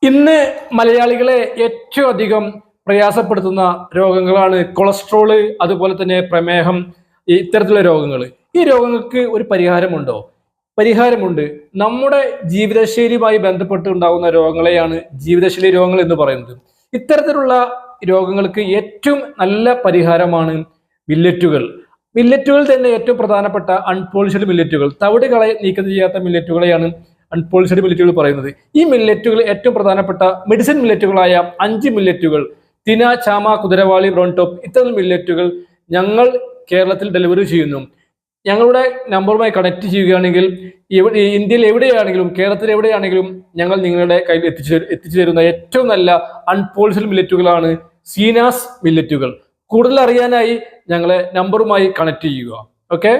ഇന്ന് മലയാളികളെ ഏറ്റവും അധികം പ്രയാസപ്പെടുത്തുന്ന രോഗങ്ങളാണ് കൊളസ്ട്രോള്, അതുപോലെ തന്നെ പ്രമേഹം, ഇത്തരത്തിലുള്ള രോഗങ്ങൾ. ഈ രോഗങ്ങൾക്ക് ഒരു പരിഹാരമുണ്ടോ? പരിഹാരമുണ്ട്. നമ്മുടെ ജീവിതശൈലിയുമായി ബന്ധപ്പെട്ട് ഉണ്ടാകുന്ന രോഗങ്ങളെയാണ് ജീവിതശൈലി രോഗങ്ങൾ എന്ന് പറയുന്നത്. ഇത്തരത്തിലുള്ള രോഗങ്ങൾക്ക് ഏറ്റവും നല്ല പരിഹാരമാണ് മില്ലറ്റുകൾ. മില്ലറ്റുകൾ തന്നെ ഏറ്റവും പ്രധാനപ്പെട്ട അൺപോളിഷ്ഡ് മില്ലറ്റുകൾ, തവിട് നീക്കം ചെയ്യാത്ത മില്ലറ്റുകളെയാണ് അൺപോളിഷ്ഡ് മില്ലറ്റുകൾ പറയുന്നത്. ഈ മില്ലറ്റുകൾ ഏറ്റവും പ്രധാനപ്പെട്ട മെഡിസിൻ മില്ലറ്റുകളായ 5 മില്ലറ്റുകൾ, തിന, ചാമ, കുതിരവാളി, ബ്രൗൺ ടോപ്പ്, ഇത്തരം മില്ലറ്റുകൾ ഞങ്ങൾ കേരളത്തിൽ ഡെലിവറി ചെയ്യുന്നു. ഞങ്ങളുടെ നമ്പറുമായി കണക്ട് ചെയ്യുകയാണെങ്കിൽ ഇന്ത്യയിൽ എവിടെയാണെങ്കിലും കേരളത്തിൽ എവിടെയാണെങ്കിലും ഞങ്ങൾ നിങ്ങളുടെ കയ്യിൽ എത്തിച്ചു തരുന്ന ഏറ്റവും നല്ല അൺപോളിഷ്ഡ് മില്ലറ്റുകളാണ് സീനാസ് മില്ലറ്റുകൾ. കൂടുതൽ അറിയാനായി ഞങ്ങളെ നമ്പറുമായി കണക്ട് ചെയ്യുക. ഓക്കെ.